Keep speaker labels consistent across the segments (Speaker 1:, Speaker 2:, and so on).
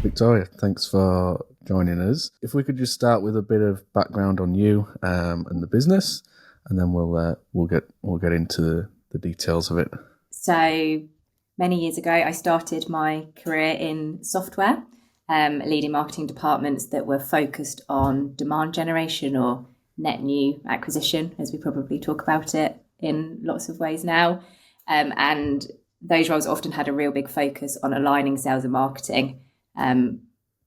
Speaker 1: Victoria, thanks for joining us. If we could just start with a bit of background on you and the business, and then we'll get into the details of it.
Speaker 2: So many years ago, I started my career in software, leading marketing departments that were focused on demand generation or net new acquisition, as we probably talk about it in lots of ways now. And those roles often had a real big focus on aligning sales and marketing,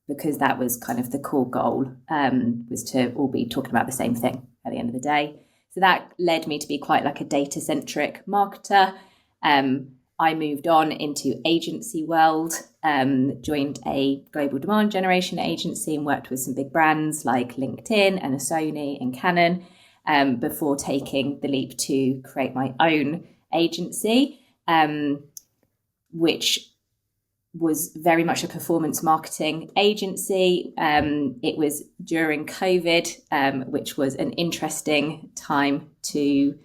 Speaker 2: because that was kind of the core goal, was to all be talking about the same thing at the end of the day. So that led me to be quite like a data-centric marketer. I moved on into agency world, joined a global demand generation agency and worked with some big brands like LinkedIn and a Sony and Canon, before taking the leap to create my own agency, which was very much a performance marketing agency. It was during COVID, which was an interesting time to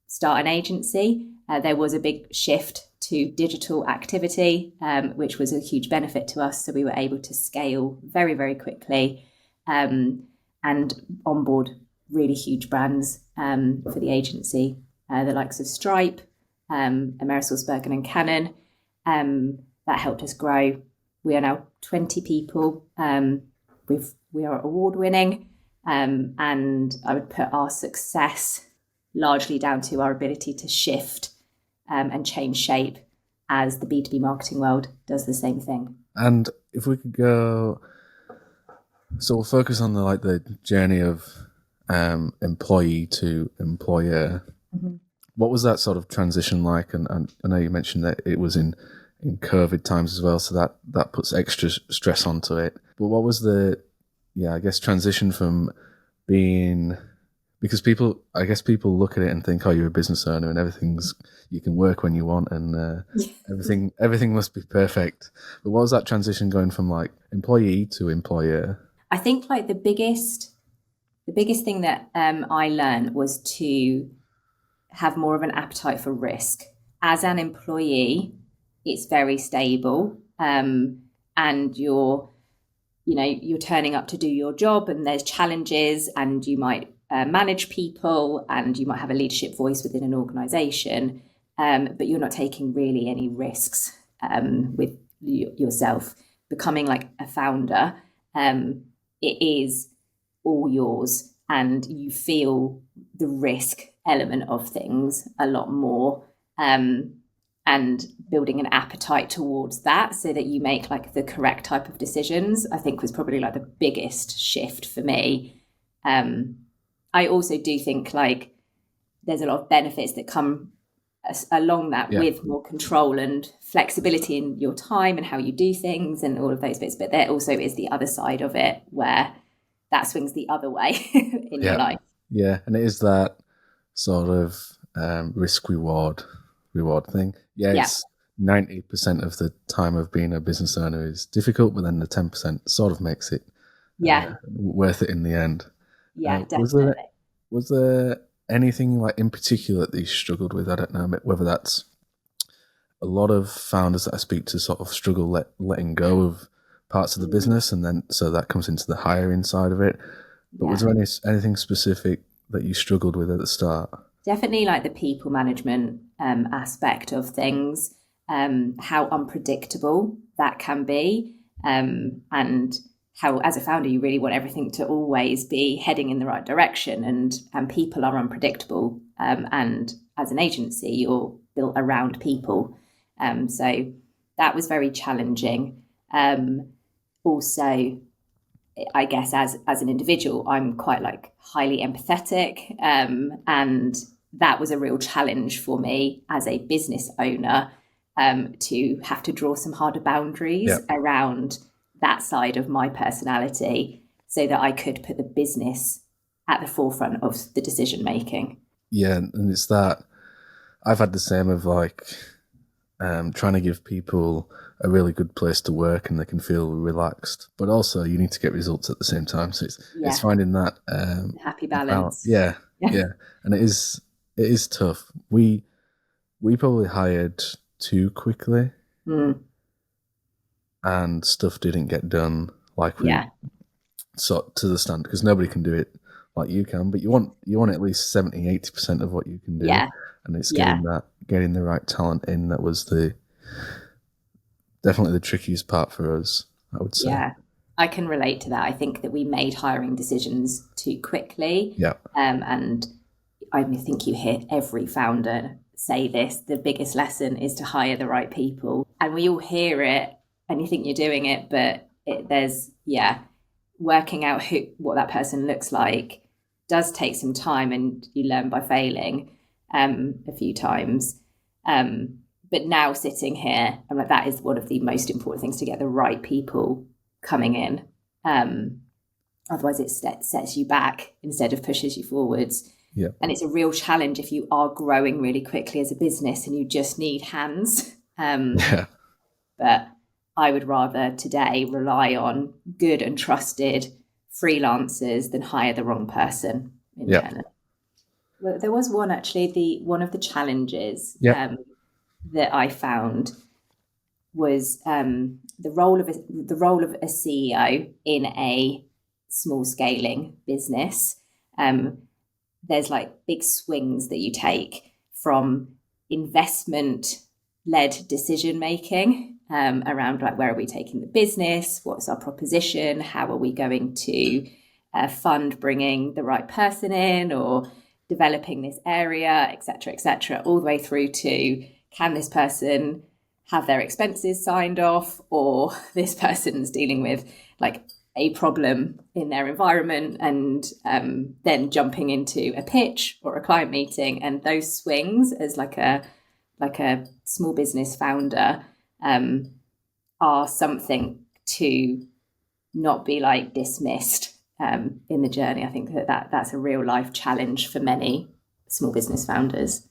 Speaker 2: start an agency. There was a big shift to digital activity, which was a huge benefit to us. So we were able to scale very, very quickly, and onboard really huge brands for the agency, the likes of Stripe, AmerisourceBergen and Canon. That helped us grow. We are now 20 people. We are award winning, and I would put our success largely down to our ability to shift and change shape as the B2B marketing world does the same thing.
Speaker 1: And if we could go, so we'll focus on the journey of employee to employer. Mm-hmm. What was that sort of transition like? And I know you mentioned that it was in COVID times as well, so that puts extra stress onto it. But what was the transition from being, because people look at it and think, oh, you're a business owner and you can work when you want and everything must be perfect. But what was that transition going from like employee to employer?
Speaker 2: I think like the biggest thing that I learned was to have more of an appetite for risk. As an employee, it's very stable, and you're turning up to do your job, and there's challenges, and you might manage people, and you might have a leadership voice within an organization, but you're not taking really any risks with yourself. Becoming like a founder, it is all yours, and you feel the risk element of things a lot more, and building an appetite towards that so that you make like the correct type of decisions, I think was probably like the biggest shift for me. I also do think like there's a lot of benefits that come along that, with more control and flexibility in your time and how you do things and all of those bits. But there also is the other side of it where that swings the other way in your life.
Speaker 1: Yeah, and it is that sort of risk reward thing. It's 90% of the time of being a business owner is difficult, but then the 10% sort of makes it worth it in the end.
Speaker 2: Definitely.
Speaker 1: Was there anything like in particular that you struggled with? I don't know whether that's a lot of founders that I speak to sort of struggle letting go of parts of the business, and then so that comes into the hiring side of it. But was there anything specific that you struggled with at the start?
Speaker 2: Definitely like the people management aspect of things, how unpredictable that can be, and how as a founder you really want everything to always be heading in the right direction, and people are unpredictable, and as an agency you're built around people, so that was very challenging. Also, I guess as an individual, I'm quite like highly empathetic, and that was a real challenge for me as a business owner, to have to draw some harder boundaries around that side of my personality so that I could put the business at the forefront of the decision making.
Speaker 1: Yeah, and it's that I've had the same of like trying to give people a really good place to work and they can feel relaxed, but also you need to get results at the same time. So it's finding that
Speaker 2: happy balance.
Speaker 1: Yeah. And it is tough. We probably hired too quickly. and stuff didn't get done like we
Speaker 2: Yeah.
Speaker 1: sort to the standard, because nobody can do it like you can, but you want at least 70-80% of what you can do,
Speaker 2: Yeah.
Speaker 1: and it's
Speaker 2: Yeah.
Speaker 1: getting the right talent in that was definitely the trickiest part for us, I would say.
Speaker 2: Yeah. I can relate to that. I think that we made hiring decisions too quickly.
Speaker 1: Yeah.
Speaker 2: And I think you hear every founder say this. The biggest lesson is to hire the right people. And we all hear it and you think you're doing it, but working out what that person looks like does take some time, and you learn by failing a few times. But now sitting here, I'm like, that is one of the most important things, to get the right people coming in. Otherwise, it sets you back instead of pushes you forwards.
Speaker 1: Yeah.
Speaker 2: And it's a real challenge if you are growing really quickly as a business and you just need hands.
Speaker 1: Yeah.
Speaker 2: But I would rather today rely on good and trusted freelancers than hire the wrong person internally. Well, there was one actually, one of the challenges that I found was the role of a CEO in a small scaling business. There's like big swings that you take from investment led decision making around like, where are we taking the business, what's our proposition, how are we going to fund bringing the right person in or developing this area, etc., all the way through to, can this person have their expenses signed off, or this person's dealing with like a problem in their environment, and then jumping into a pitch or a client meeting. And those swings as like a small business founder are something to not be like dismissed in the journey. I think that's a real life challenge for many small business founders.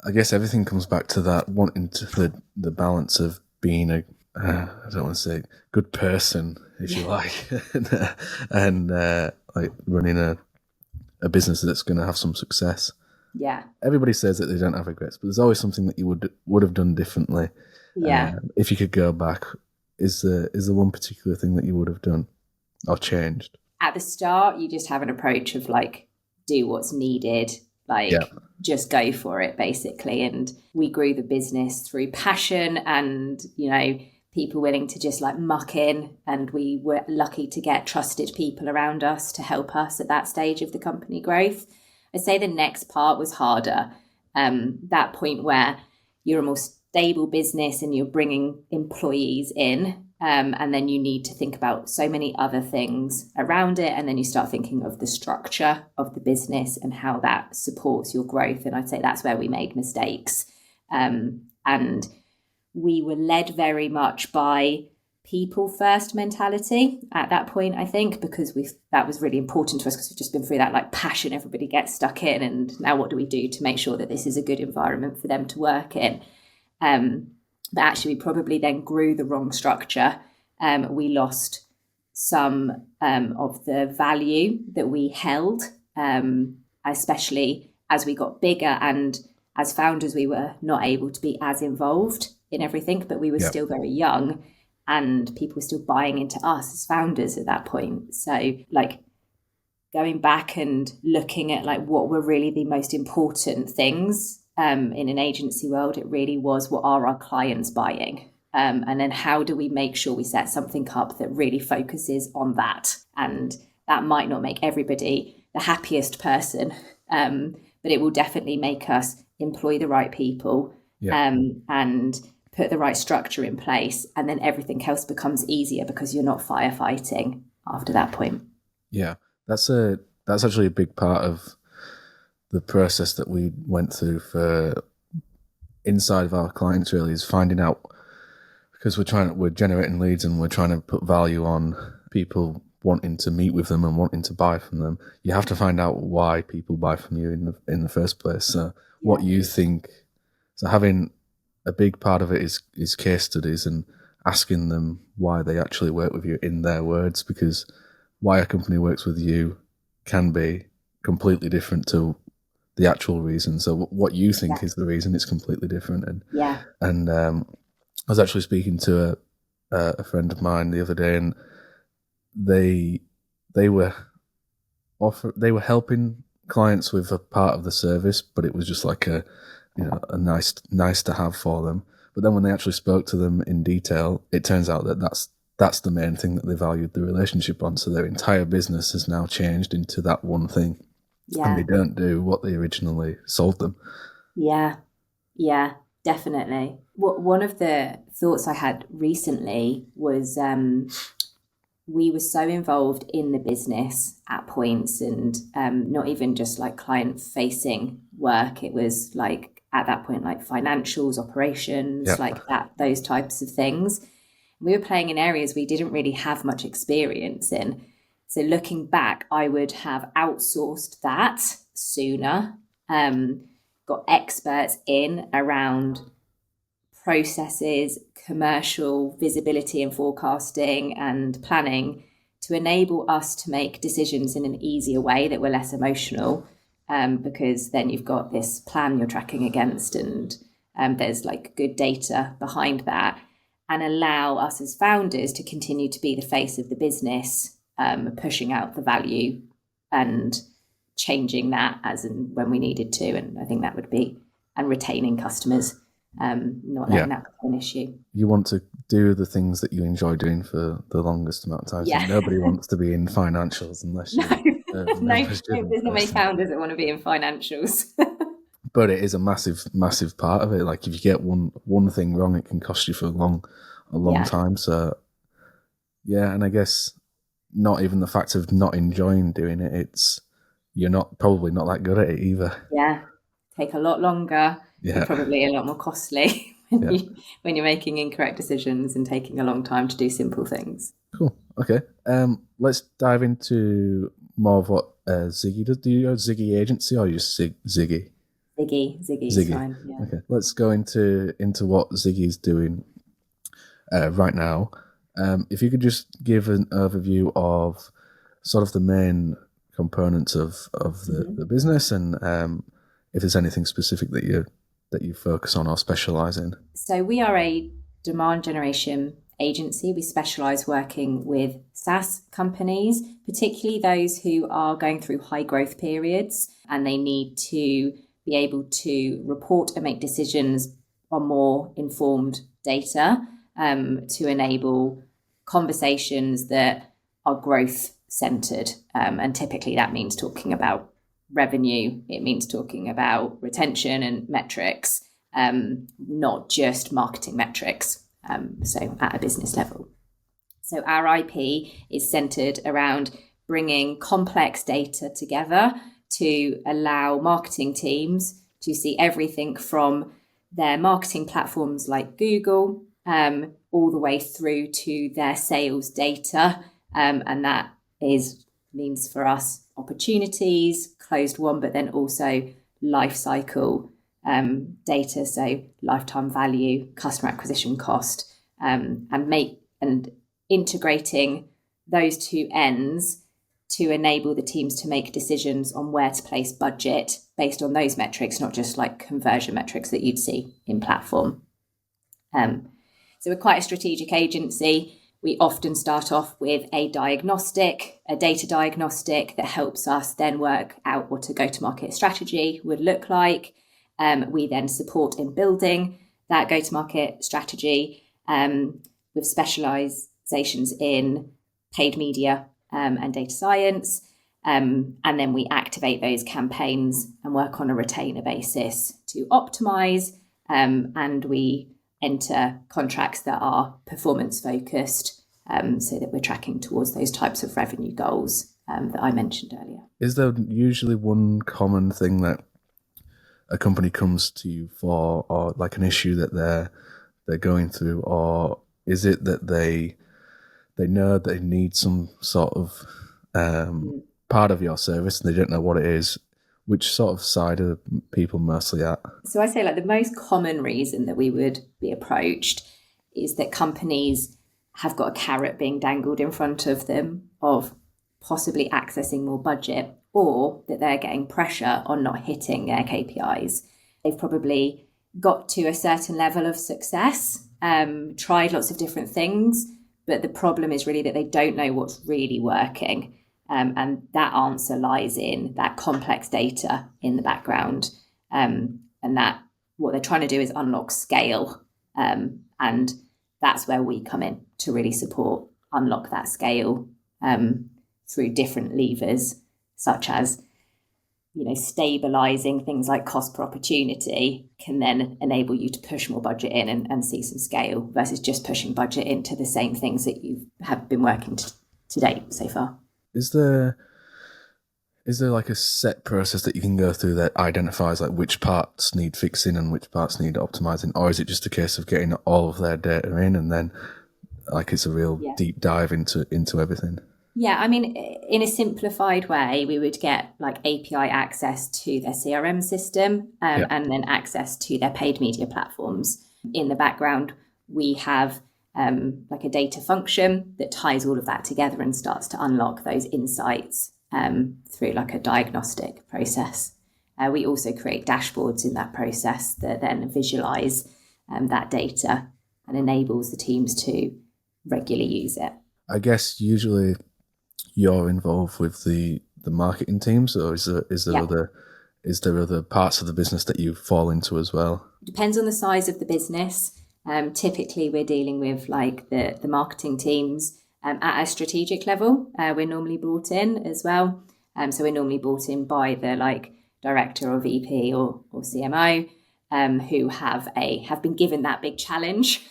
Speaker 1: I guess everything comes back to that wanting to the balance of being a I don't want to say good person, if you like, and like running a business that's going to have some success.
Speaker 2: Yeah.
Speaker 1: Everybody says that they don't have regrets, but there's always something that you would have done differently.
Speaker 2: Yeah.
Speaker 1: If you could go back, is there one particular thing that you would have done or changed?
Speaker 2: At the start, you just have an approach of like, do what's needed, like just go for it, basically. And we grew the business through passion and, people willing to just like muck in. And we were lucky to get trusted people around us to help us at that stage of the company growth. I'd say the next part was harder. That point where you're a more stable business and you're bringing employees in, and then you need to think about so many other things around it. And then you start thinking of the structure of the business and how that supports your growth. And I'd say that's where we made mistakes. And we were led very much by people first mentality at that point, I think, because that was really important to us, because we've just been through that like passion, everybody gets stuck in, and now what do we do to make sure that this is a good environment for them to work in? But actually we probably then grew the wrong structure. We lost some of the value that we held, especially as we got bigger, and as founders we were not able to be as involved in everything, but we were still very young and people were still buying into us as founders at that point. So like going back and looking at like what were really the most important things in an agency world, it really was, what are our clients buying? And then how do we make sure we set something up that really focuses on that? And that might not make everybody the happiest person, but it will definitely make us employ the right people and put the right structure in place. And then everything else becomes easier because you're not firefighting after that point.
Speaker 1: Yeah, that's actually a big part of the process that we went through for inside of our clients, really, is finding out, because we're generating leads and we're trying to put value on people wanting to meet with them and wanting to buy from them. You have to find out why people buy from you in the first place. So what you think, so having a big part of it is case studies and asking them why they actually work with you in their words, because why a company works with you can be completely different to the actual reason. So what you think is the reason, it's completely different. And I was actually speaking to a friend of mine the other day, and they were they were helping clients with a part of the service, but it was just like a nice to have for them. But then when they actually spoke to them in detail, it turns out that that's the main thing that they valued the relationship on. So their entire business has now changed into that one thing, and they don't do what they originally sold them.
Speaker 2: Yeah, definitely. One of the thoughts I had recently was we were so involved in the business at points, and not even just like client facing work. It was like at that point, like financials, operations, like those types of things. We were playing in areas we didn't really have much experience in. So looking back, I would have outsourced that sooner, got experts in around processes, commercial visibility and forecasting and planning to enable us to make decisions in an easier way that were less emotional, because then you've got this plan you're tracking against, and there's like good data behind that, and allow us as founders to continue to be the face of the business, pushing out the value and changing that as and when we needed to. And I think that would be, and retaining customers, not letting that become an issue.
Speaker 1: You want to do the things that you enjoy doing for the longest amount of time. So nobody wants to be in financials unless you
Speaker 2: there's not many founders that want to be in financials.
Speaker 1: But it is a massive part of it. Like if you get one thing wrong, it can cost you for a long time. So yeah, and I guess not even the fact of not enjoying doing it, it's you're probably not that good at it either.
Speaker 2: Yeah, take a lot longer. Yeah, probably a lot more costly when you're making incorrect decisions and taking a long time to do simple things.
Speaker 1: Cool. Okay. Let's dive into more of what Ziggy does. Do you use Ziggy agency or just Ziggy?
Speaker 2: Ziggy's fine. Yeah.
Speaker 1: Okay. Let's go into what Ziggy's doing right now. If you could just give an overview of sort of the main components of the business, and if there's anything specific that you focus on or specialize in.
Speaker 2: So we are a demand generation agency. We specialize working with SaaS companies, particularly those who are going through high growth periods, and they need to be able to report and make decisions on more informed data, to enable conversations that are growth centered. And typically that means talking about revenue. It means talking about retention and metrics, not just marketing metrics. So at a business level. So our IP is centered around bringing complex data together to allow marketing teams to see everything from their marketing platforms like Google, all the way through to their sales data. And that means for us opportunities, closed won, but then also life cycle data, so lifetime value, customer acquisition cost, and integrating those two ends to enable the teams to make decisions on where to place budget based on those metrics, not just like conversion metrics that you'd see in platform. So we're quite a strategic agency. We often start off with a data diagnostic that helps us then work out what a go-to-market strategy would look like. We then support in building that go-to-market strategy with specializations in paid media and data science. And then we activate those campaigns and work on a retainer basis to optimize. And we enter contracts that are performance focused, so that we're tracking towards those types of revenue goals that I mentioned earlier.
Speaker 1: Is there usually one common thing that a company comes to you for, or like an issue that they're going through, or is it that they know they need some sort of part of your service and they don't know what it is? Which sort of side are people mostly at?
Speaker 2: So I say like the most common reason that we would be approached is that companies have got a carrot being dangled in front of them of possibly accessing more budget, or that they're getting pressure on not hitting their KPIs. They've probably got to a certain level of success tried lots of different things, but the problem is really that they don't know what's really working. And that answer lies in that complex data in the background. And that what they're trying to do is unlock scale. And that's where we come in to really support unlock that scale through different levers, such as stabilizing things like cost per opportunity can then enable you to push more budget in and see some scale versus just pushing budget into the same things that you have been working to date so far.
Speaker 1: Is there like a set process that you can go through that identifies like which parts need fixing and which parts need optimizing, or is it just a case of getting all of their data in and then like it's a real deep dive into everything?
Speaker 2: Yeah, I mean, in a simplified way, we would get like API access to their CRM system and then access to their paid media platforms. In the background, we have like a data function that ties all of that together and starts to unlock those insights through like a diagnostic process. We also create dashboards in that process that then visualize that data and enables the teams to regularly use it.
Speaker 1: I guess usually you're involved with the marketing teams, or is there other parts of the business that you fall into as well?
Speaker 2: Depends on the size of the business. Typically, we're dealing with like the marketing teams at a strategic level. We're normally brought in as well. So we're normally brought in by the like director or VP or CMO who have been given that big challenge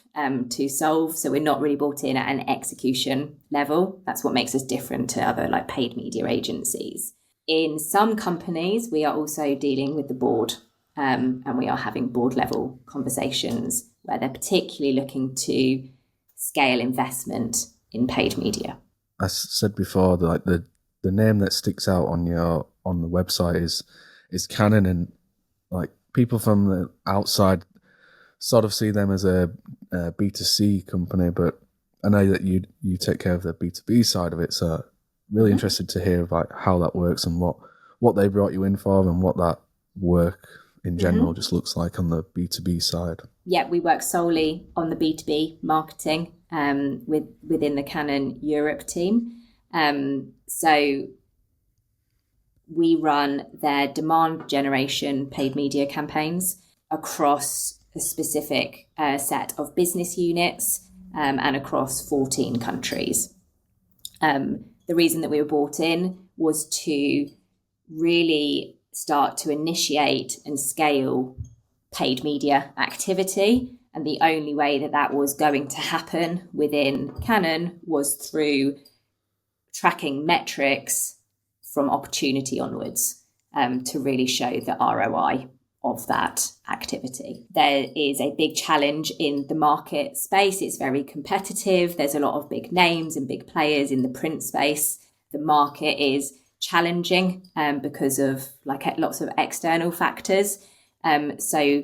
Speaker 2: to solve. So we're not really brought in at an execution level. That's what makes us different to other like paid media agencies. In some companies, we are also dealing with the board and we are having board level conversations where they're particularly looking to scale investment in paid media.
Speaker 1: I said before that like the name that sticks out on the website is Canon, and like people from the outside sort of see them as a B2C company, but I know that you take care of the B2B side of it, so really interested to hear about how that works and what they brought you in for and what that work in general just looks like on the B2B side.
Speaker 2: Yeah, we work solely on the B2B marketing within the Canon Europe team. So we run their demand generation paid media campaigns across a specific set of business units and across 14 countries. The reason that we were brought in was to really start to initiate and scale paid media activity. And the only way that was going to happen within Canon was through tracking metrics from opportunity onwards to really show the ROI of that activity. There is a big challenge in the market space. It's very competitive. There's a lot of big names and big players in the print space. The market is challenging because of like lots of external factors. So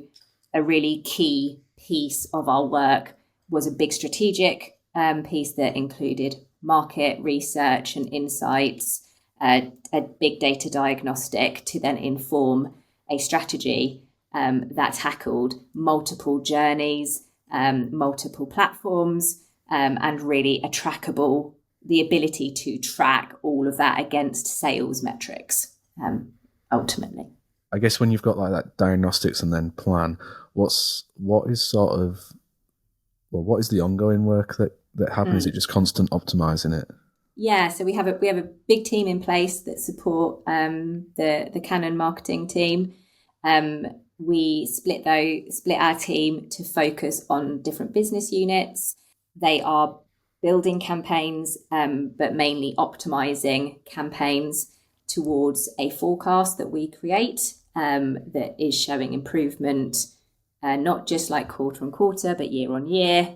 Speaker 2: a really key piece of our work was a big strategic piece that included market research and insights, a big data diagnostic to then inform a strategy that tackled multiple journeys, multiple platforms, and really the ability to track all of that against sales metrics, ultimately.
Speaker 1: I guess when you've got like that diagnostics and then plan, what is the ongoing work that happens? Is it just constant optimizing it?
Speaker 2: Yeah, so we have a big team in place that support the Canon marketing team. We split our team to focus on different business units. They are building campaigns, but mainly optimizing campaigns towards a forecast that we create that is showing improvement, not just like quarter on quarter, but year on year.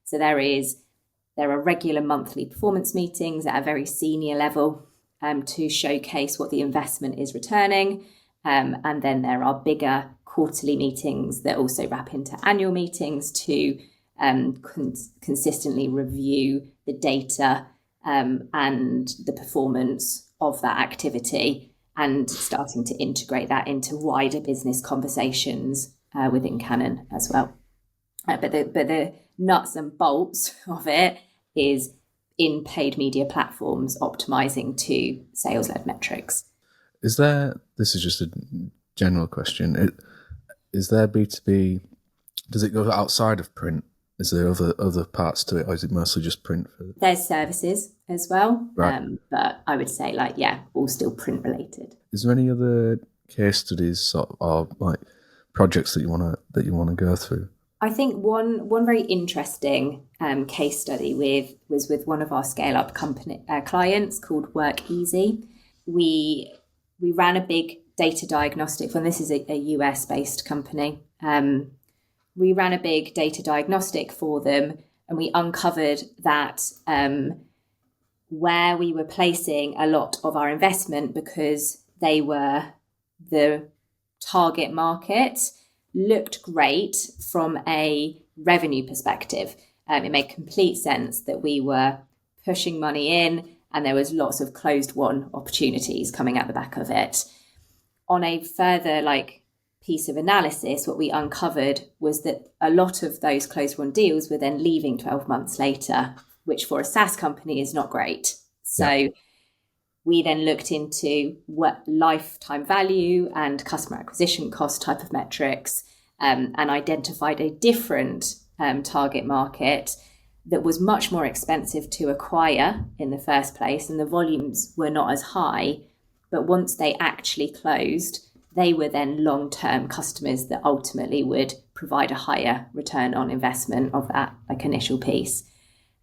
Speaker 2: So there are regular monthly performance meetings at a very senior level to showcase what the investment is returning. And then there are bigger quarterly meetings that also wrap into annual meetings to consistently review the data and the performance of that activity and starting to integrate that into wider business conversations within Canon as well. But the nuts and bolts of it is in paid media platforms optimizing to sales-led metrics.
Speaker 1: This is just a general question, is there B2B, does it go outside of print? Is there other parts to it, or is it mostly just print?
Speaker 2: There's services as well,
Speaker 1: right.
Speaker 2: But I would say all still print related.
Speaker 1: Is there any other case studies or like projects that you want to go through?
Speaker 2: I think one very interesting case study was with one of our scale up company clients called Work Easy. We ran a big data diagnostic, and this is a US based company. We ran a big data diagnostic for them, and we uncovered that where we were placing a lot of our investment, because they were the target market, looked great from a revenue perspective. It made complete sense that we were pushing money in, and there was lots of closed-won opportunities coming out the back of it. On a further piece of analysis, what we uncovered was that a lot of those closed-won deals were then leaving 12 months later, which for a SaaS company is not great. So we then looked into what lifetime value and customer acquisition cost type of metrics, and identified a different target market that was much more expensive to acquire in the first place, and the volumes were not as high. But once they actually closed, they were then long-term customers that ultimately would provide a higher return on investment of that initial piece.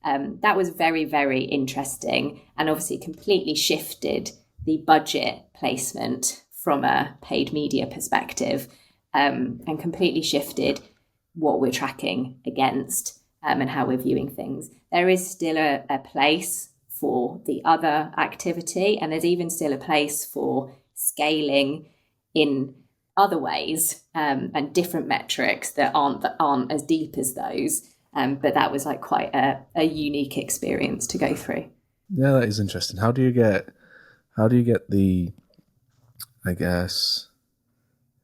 Speaker 2: That was very, very interesting, and obviously completely shifted the budget placement from a paid media perspective, and completely shifted what we're tracking against, and how we're viewing things. There is still a place for the other activity, and there's even still a place for scaling in other ways, and different metrics that aren't as deep as those. But that was quite a unique experience to go through.
Speaker 1: Yeah, that is interesting. How do you get the, I guess,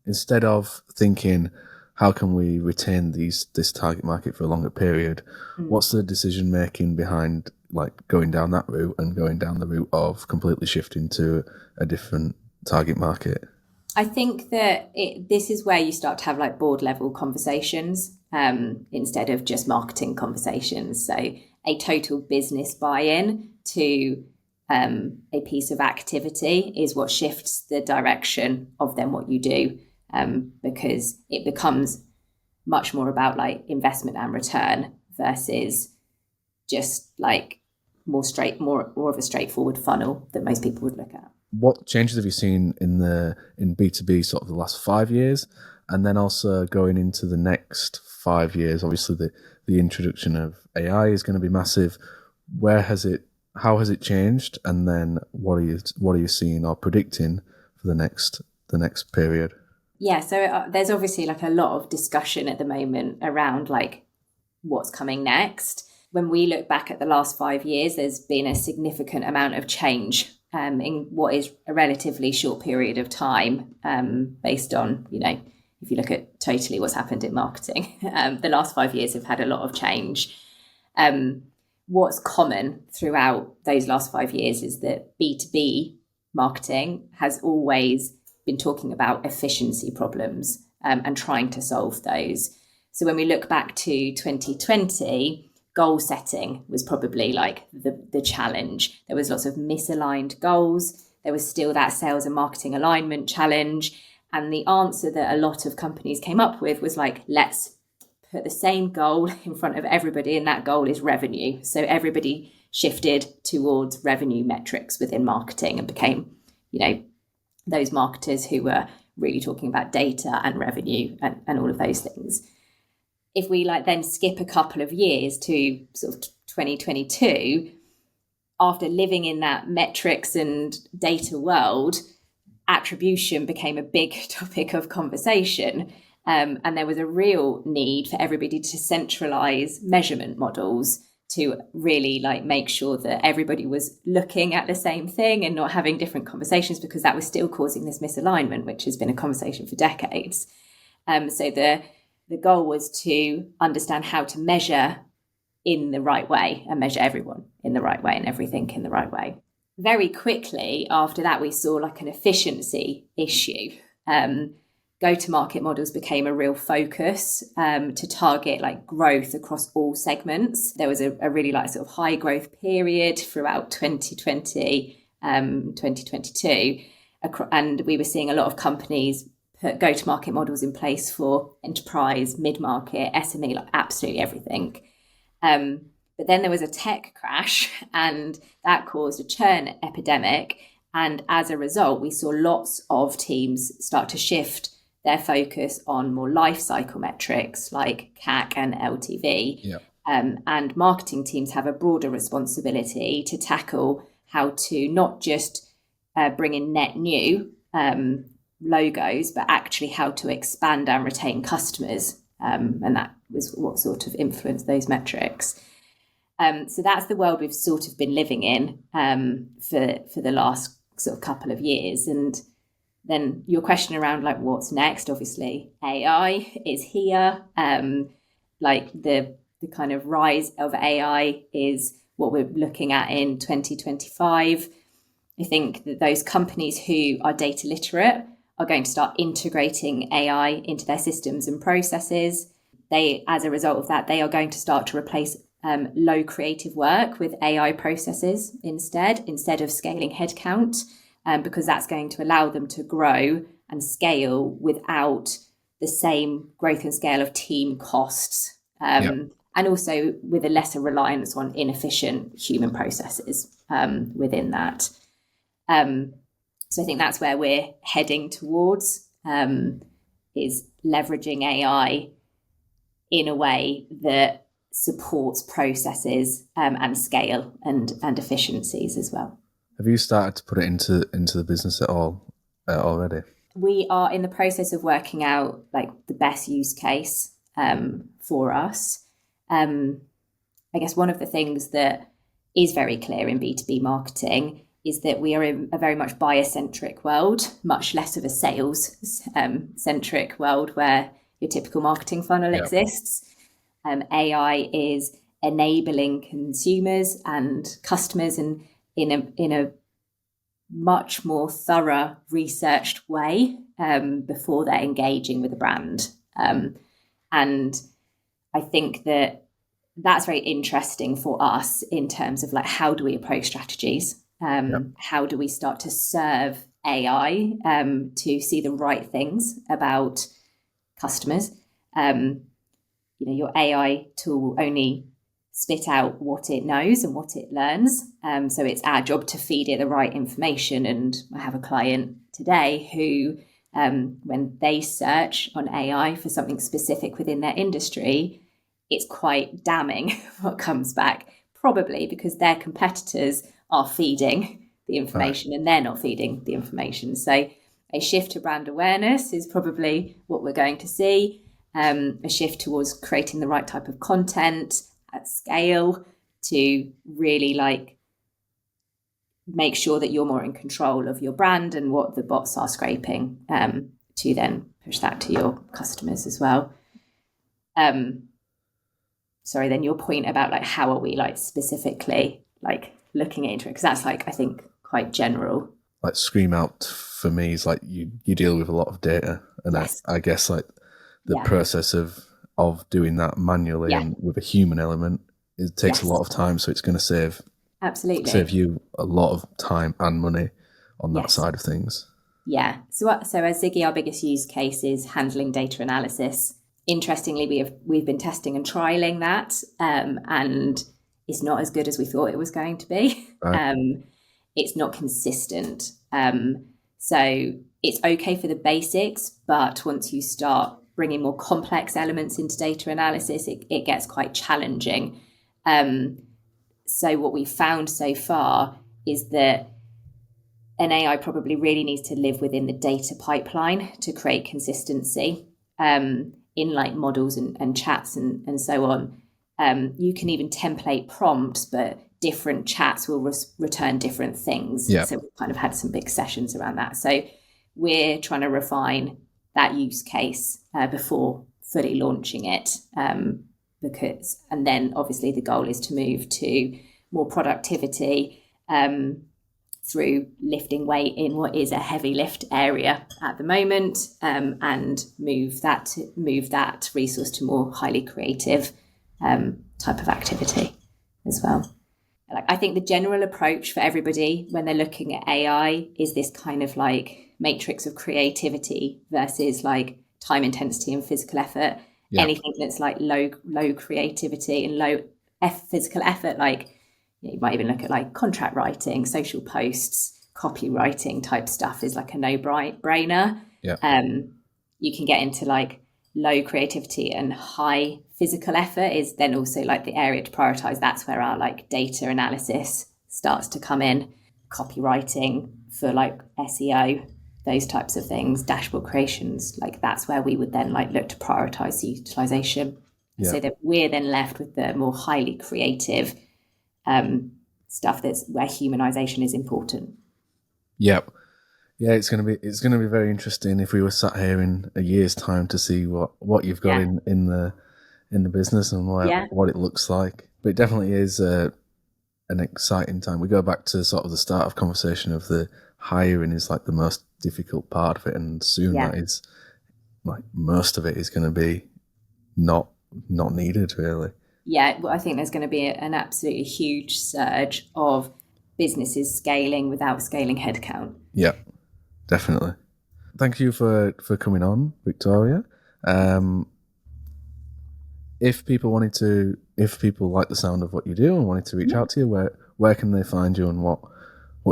Speaker 1: instead of thinking, how can we retain this target market for a longer period? What's the decision making behind going down that route and going down the route of completely shifting to a different target market?
Speaker 2: I think that this is where you start to have board level conversations, instead of just marketing conversations. So a total business buy-in to a piece of activity is what shifts the direction of then what you do, because it becomes much more about investment and return versus just more of a straightforward funnel that most people would look at.
Speaker 1: What changes have you seen in B2B sort of the last 5 years, and then also going into the next 5 years? Obviously, the introduction of AI is going to be massive. How has it changed, and then what are you seeing or predicting for the next period?
Speaker 2: Yeah, so there's obviously a lot of discussion at the moment around what's coming next. When we look back at the last 5 years, there's been a significant amount of change in what is a relatively short period of time, based on, if you look at totally what's happened in marketing, the last 5 years have had a lot of change. What's common throughout those last 5 years is that B2B marketing has always been talking about efficiency problems, and trying to solve those. So when we look back to 2020, goal setting was probably the challenge. There was lots of misaligned goals. There was still that sales and marketing alignment challenge. And the answer that a lot of companies came up with was let's put the same goal in front of everybody, and that goal is revenue. So everybody shifted towards revenue metrics within marketing and became, those marketers who were really talking about data and revenue and all of those things. If we then skip a couple of years to sort of 2022, after living in that metrics and data world, attribution became a big topic of conversation. And there was a real need for everybody to centralize measurement models to really like make sure that everybody was looking at the same thing and not having different conversations, because that was still causing this misalignment, which has been a conversation for decades. So the goal was to understand how to measure in the right way and measure everyone in the right way and everything in the right way. Very quickly after that, we saw like an efficiency issue. Go-to-market models became a real focus to target like growth across all segments. There was a really like sort of high growth period throughout 2020, 2022. And we were seeing a lot of companies put go-to-market models in place for enterprise, mid-market, SME, like absolutely everything. But then there was a tech crash and that caused a churn epidemic. And as a result, we saw lots of teams start to shift their focus on more life cycle metrics like CAC and LTV.
Speaker 1: Yeah.
Speaker 2: And marketing teams have a broader responsibility to tackle how to not just bring in net new logos, but actually how to expand and retain customers. And that was what sort of influenced those metrics. So that's the world we've sort of been living in for the last sort of couple of years. And then your question around like what's next, obviously AI is here. Like the kind of rise of AI is what we're looking at in 2025. I think that those companies who are data literate are going to start integrating AI into their systems and processes. As a result of that, they are going to start to replace low creative work with AI processes instead of scaling headcount, because that's going to allow them to grow and scale without the same growth and scale of team costs, and also with a lesser reliance on inefficient human processes within that. So I think that's where we're heading towards, is leveraging AI in a way that supports processes and scale and efficiencies as well.
Speaker 1: Have you started to put it into the business at all already?
Speaker 2: We are in the process of working out like the best use case for us. I guess one of the things that is very clear in B2B marketing is that we are in a very much buyer-centric world, much less of a sales-centric world where your typical marketing funnel exists. AI is enabling consumers and customers in a much more thorough, researched way before they're engaging with a brand. And I think that that's very interesting for us in terms of like, how do we approach strategies? How do we start to serve AI to see the right things about customers? Your AI tool will only spit out what it knows and what it learns. So it's our job to feed it the right information. And I have a client today who, when they search on AI for something specific within their industry, it's quite damning what comes back, probably because their competitors are feeding the information and they're not feeding the information. So a shift to brand awareness is probably what we're going to see. A shift towards creating the right type of content at scale to really like make sure that you're more in control of your brand and what the bots are scraping, to then push that to your customers as well. Sorry, then your point about like how are we like specifically like looking into it, because that's like I think quite general.
Speaker 1: Like Scream Out for me is like you deal with a lot of data, and I guess like the process of doing that manually and with a human element, it takes a lot of time, so it's going to save you a lot of time and money on that side of things.
Speaker 2: So as Ziggy, our biggest use case is handling data analysis. Interestingly, we've been testing and trialing that, and it's not as good as we thought it was going to be. It's not consistent, so it's okay for the basics, but once you start bringing more complex elements into data analysis, it gets quite challenging. So what we've found so far is that an AI probably really needs to live within the data pipeline to create consistency in like models and chats and so on. You can even template prompts, but different chats will return different things. So we've kind of had some big sessions around that. So we're trying to refine that use case before fully launching it, and then obviously the goal is to move to more productivity through lifting weight in what is a heavy lift area at the moment, and move that resource to more highly creative type of activity as well. Like, I think the general approach for everybody when they're looking at AI is this kind of like matrix of creativity versus like time intensity and physical effort. Yeah. Anything that's like low creativity and low physical effort, like you might even look at like contract writing, social posts, copywriting type stuff is like a no-brainer.
Speaker 1: Yeah.
Speaker 2: You can get into like low creativity and high physical effort is then also like the area to prioritize. That's where our like data analysis starts to come in, copywriting for like SEO, those types of things, dashboard creations, like that's where we would then like look to prioritize utilization. Yeah. So that we're then left with the more highly creative stuff that's where humanization is important.
Speaker 1: Yep. Yeah, it's gonna be very interesting if we were sat here in a year's time to see what you've got in the business and what it looks like. But it definitely is an exciting time. We go back to sort of the start of conversation of the hiring is like the most difficult part of it, and soon that is like most of it is going to be not needed really.
Speaker 2: Yeah, well, I think there's going to be an absolutely huge surge of businesses scaling without scaling headcount.
Speaker 1: Yeah, definitely. Thank you for coming on, Victoria. If people like the sound of what you do and wanted to reach out to you, where can they find you and what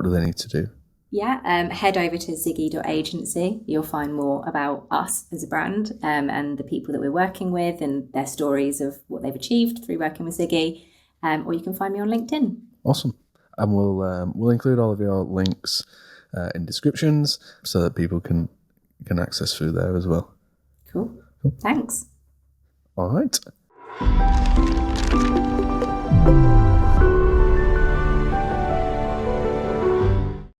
Speaker 1: do they need to do?
Speaker 2: Yeah, head over to ziggy.agency. You'll find more about us as a brand and the people that we're working with and their stories of what they've achieved through working with Ziggy. Or you can find me on LinkedIn.
Speaker 1: Awesome. And we'll include all of your links in descriptions so that people can access through there as well.
Speaker 2: Cool. Thanks.
Speaker 1: All right.